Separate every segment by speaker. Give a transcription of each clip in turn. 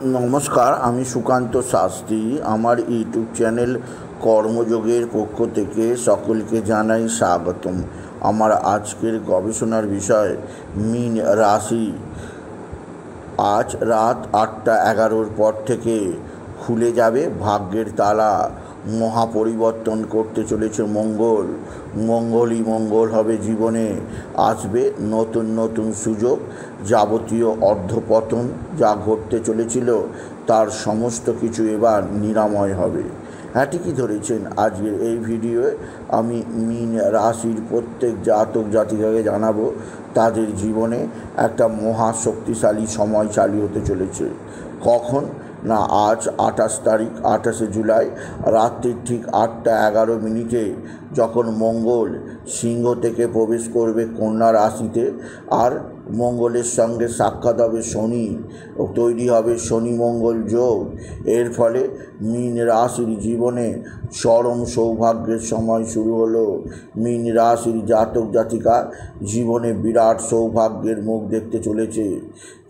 Speaker 1: নমস্কার, আমি সুকান্ত শাস্ত্রী। আমার ইউটিউব চ্যানেল কর্মযোগের পক্ষ থেকে সকলকে জানাই স্বাগতম। আমার আজকের গবেষণার বিষয় মীন রাশি। আজ রাত 8:11 পর থেকে খুলে যাবে ভাগ্যের তালা। মহাপরিবর্তন করতে চলেছে মঙ্গল। মঙ্গলই মঙ্গল হবে জীবনে। আসবে নতুন নতুন সুযোগ। যাবতীয় অর্ধপতন যা ঘটতে চলেছিল তার সমস্ত কিছু এবার নিরাময় হবে। হ্যাঁ, ঠিকই ধরেছেন। আজকের এই ভিডিওয়ে আমি মীন রাশির প্রত্যেক জাতক জাতিকাকে জানাবো তাদের জীবনে একটা মহা শক্তিশালী সময় চালু হতে চলেছে। কখন না, আজ 28 জুলাই রাত্রির ঠিক 8:11 যখন মঙ্গল সিংহ থেকে প্রবেশ করবে কন্যা রাশিতে, আর মঙ্গলের সঙ্গে সাক্ষাৎ হবে শনি, তৈরি হবে শনি মঙ্গল যোগ। এর ফলে মীন রাশির জীবনে চরম সৌভাগ্যের সময় শুরু হলো। মীন রাশির জাতক জাতিকা জীবনে বিরাট সৌভাগ্যের মুখ দেখতে চলেছে।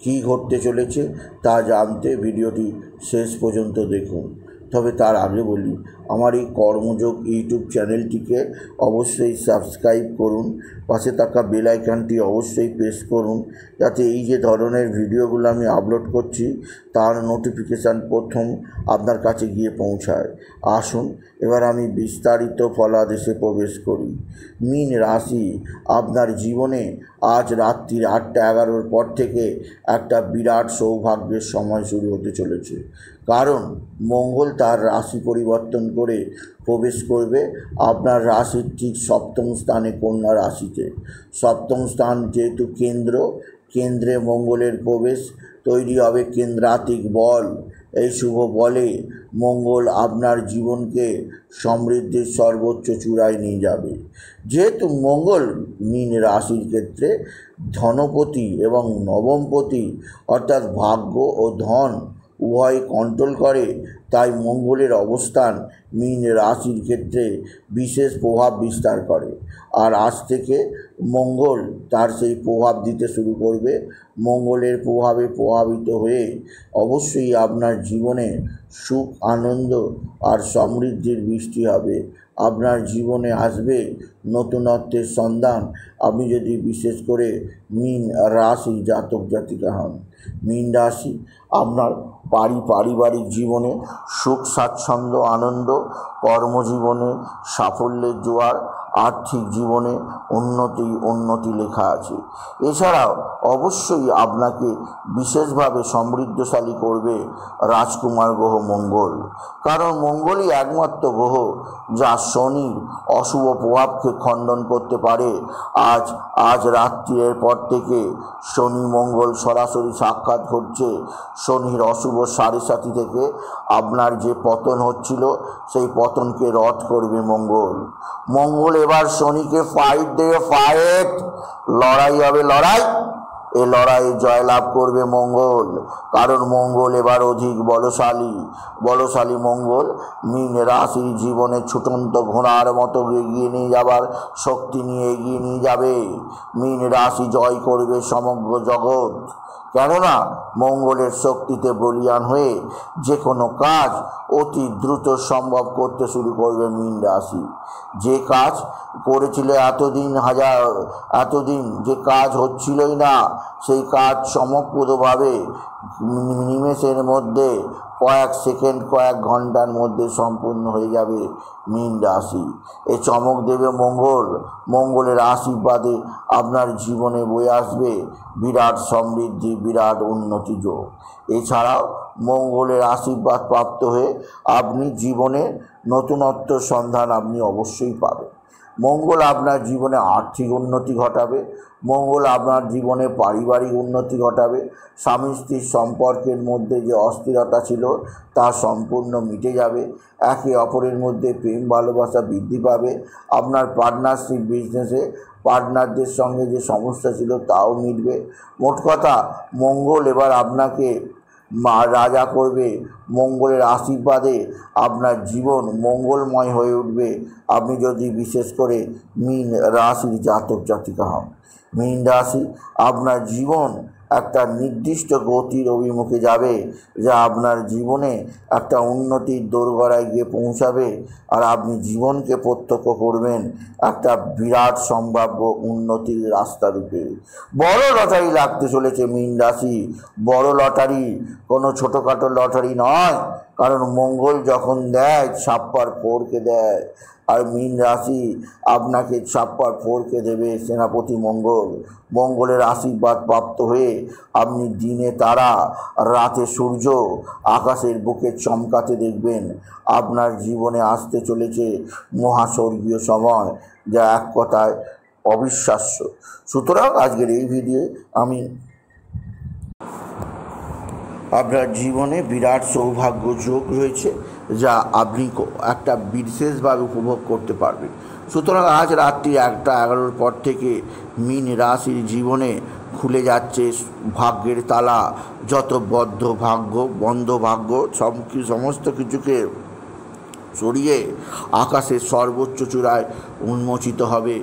Speaker 1: কী ঘটতে চলেছে তা জানতে ভিডিওটি শেষ পর্যন্ত দেখুন। তবে তার আগে বলি, আমার এই কর্মযোগ ইউটিউব চ্যানেলটিকে অবশ্যই সাবস্ক্রাইব করুন। পাশে থাকা বেল আইকনটি অবশ্যই প্রেস করুন, যাতে এই যে ধরনের ভিডিওগুলো আমি আপলোড করছি তার নোটিফিকেশান প্রথম আপনার কাছে গিয়ে পৌঁছায়। আসুন এবার আমি বিস্তারিত ফলাদেশে প্রবেশ করি। মীন রাশি, আপনার জীবনে আজ রাত্রির 8:11 পর থেকে একটা বিরাট সৌভাগ্যের সময় শুরু হতে চলেছে। কারণ মঙ্গল তার রাশি পরিবর্তন করে প্রবেশ করবে আপনার রাশির ঠিক সপ্তম স্থানে, কন্যা রাশিতে। সপ্তম স্থান যেহেতু কেন্দ্রে মঙ্গলের প্রবেশ, তৈরি হবে কেন্দ্রাতিক বল। এই শুভ বলে মঙ্গল আপনার জীবনকে সমৃদ্ধির সর্বোচ্চ চূড়ায় নিয়ে যাবে। যেহেতু মঙ্গল মীন রাশির ক্ষেত্রে ধনপতি এবং নবমপতি, অর্থাৎ ভাগ্য ও ধন উভয় কন্ট্রোল করে, তাই মঙ্গলের অবস্থান মীন রাশির ক্ষেত্রে বিশেষ প্রভাব বিস্তার করে। আর আজ থেকে মঙ্গল তার সেই প্রভাব দিতে শুরু করবে। মঙ্গলের প্রভাবে প্রভাবিত হয়ে অবশ্যই আপনার জীবনে সুখ, আনন্দ আর সমৃদ্ধির বৃষ্টি হবে। আপনার জীবনে আসবে নতুনত্বের সন্ধান, আপনি যদি বিশেষ করে মীন রাশি জাতক জাতিকা হন। মীন রাশি আপনার পারিবারিক জীবনে সুখ, স্বাচ্ছন্দ্য, আনন্দ, কর্মজীবনে সাফল্যের জোয়ার, আর্থিক জীবনে উন্নতি লেখা আছে। এছাড়াও অবশ্যই আপনাকে বিশেষভাবে সমৃদ্ধশালী করবে রাজকুমার গ্রহ মঙ্গল। কারণ মঙ্গলই একমাত্র গ্রহ যা শনির অশুভ প্রভাবকে খণ্ডন করতে পারে। আজ রাত্রির পর থেকে শনি মঙ্গল সরাসরি সাক্ষাৎ ঘটছে। শনির অশুভ সাড়ে থেকে আপনার যে পতন হচ্ছিল সেই পতনকে রদ করবে মঙ্গল এবার শনিকে ফাইট লড়াই হবে। এ লড়াইয়ে জয়লাভ করবে মঙ্গল। কারণ মঙ্গল এবার অধিক বলশালী মঙ্গল মীন রাশির জীবনে ছুটন্ত ঘোড়ার মতো এগিয়ে নিয়ে যাবার শক্তি নিয়ে এগিয়ে নিয়ে যাবে। মীন রাশি জয় করবে সমগ্র জগৎ। কেননা মঙ্গলের শক্তিতে বলীয়ান হয়ে যে কোনো কাজ অতি দ্রুত সম্ভব করতে শুরু করবে মীন রাশি। যে কাজ করেছিল এতদিন যে কাজ হচ্ছিলই না, সেই কাজ চমকপ্রদভাবে নিমেষের মধ্যে, কয়েক সেকেন্ড, কয়েক ঘন্টার মধ্যে সম্পূর্ণ হয়ে যাবে মীন রাশি। এ চমক দেবে মঙ্গলের আশীর্বাদে আপনার জীবনে বয়ে আসবে বিরাট সমৃদ্ধি, বিরাট উন্নতি যোগ। এছাড়াও মঙ্গলের আশীর্বাদ প্রাপ্ত হয়ে আপনি জীবনে নতুনত্ব সন্ধান আপনি অবশ্যই পাবেন। মঙ্গল আপনার জীবনে আর্থিক উন্নতি ঘটাবে। মঙ্গল আপনার জীবনে পারিবারিক উন্নতি ঘটাবে। স্বামী স্ত্রীর সম্পর্কের মধ্যে যে অস্থিরতা ছিল তা সম্পূর্ণ মিটে যাবে। একে অপরের মধ্যে প্রেম ভালোবাসা বৃদ্ধি পাবে। আপনার পার্টনারশিপ বিজনেসে পার্টনারদের সঙ্গে যে সমস্যা ছিল তাও মিটবে। মোট কথা, মঙ্গল এবার আপনাকে রাজা করবে। মঙ্গলের আশীর্বাদে আপনার জীবন মঙ্গলময় হয়ে উঠবে আপনি যদি বিশেষ করে মীন রাশির জাতক জাতিকা হন। মীন রাশি আপনার জীবন একটা নির্দিষ্ট গতির অভিমুখে যাবে, যা আপনার জীবনে একটা উন্নতির দোরগোড়ায় গিয়ে পৌঁছাবে। আর আপনি জীবনকে প্রত্যক্ষ করবেন একটা বিরাট সম্ভাব্য উন্নতির রাস্তা রূপে। বড় লটারি লাগতে চলেছে মীন রাশি। বড় লটারি কোনো ছোটোখাটো লটারি নয়, কারণ মঙ্গল যখন দেয় ছাপ্পার ফোরকে দেয়, আর মীন রাশি আপনাকে ছাপ্পার ফোরকে দেবে সেনাপতি মঙ্গল। মঙ্গলের আশীর্বাদ প্রাপ্ত হয়ে আপনি দিনে তারা, রাতে সূর্য আকাশের বুকে চমকাতে দেখবেন। আপনার জীবনে আসতে চলেছে মহাস্বর্গীয় সময়, যা এক কথায় অবিশ্বাস্য। সুতরাং আজকের এই ভিডিও আমি আপনার জীবনে বিরাট সৌভাগ্য যোগ রয়েছে, যা আপনি একটা বিশেষভাবে উপভোগ করতে পারবেন। সুতরাং আজ রাত্রি 1:11 পর থেকে মীন রাশির জীবনে খুলে যাচ্ছে ভাগ্যের তালা। যত বন্ধ ভাগ্য সমস্ত কিছুকে সরিয়ে আকাশের সর্বোচ্চ চূড়ায় উন্মোচিত হবে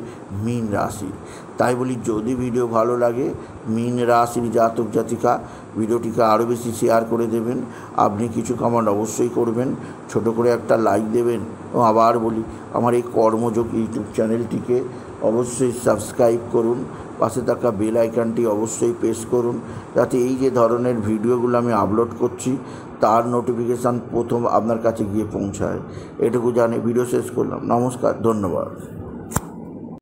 Speaker 1: মীন রাশি। তাই বলি, যদি ভিডিও ভালো লাগে মীন রাশির জাতক জাতিকা ভিডিওটিকে আরও বেশি শেয়ার করে দেবেন। আপনি কিছু কমেন্ট অবশ্যই করবেন, ছোট করে একটা লাইক দেবেন। এবং আবার বলি, আমার এই কর্মযোগ ইউটিউব চ্যানেলটিকে অবশ্যই সাবস্ক্রাইব করুন, পাশে থাকা বেল আইকনটি অবশ্যই প্রেস করুন, যাতে এই যে ধরনের ভিডিওগুলো আমি আপলোড করছি তার নোটিফিকেশান প্রথম আপনার কাছে গিয়ে পৌঁছায়। এটুকু জানি ভিডিও শেষ করলাম। নমস্কার, ধন্যবাদ।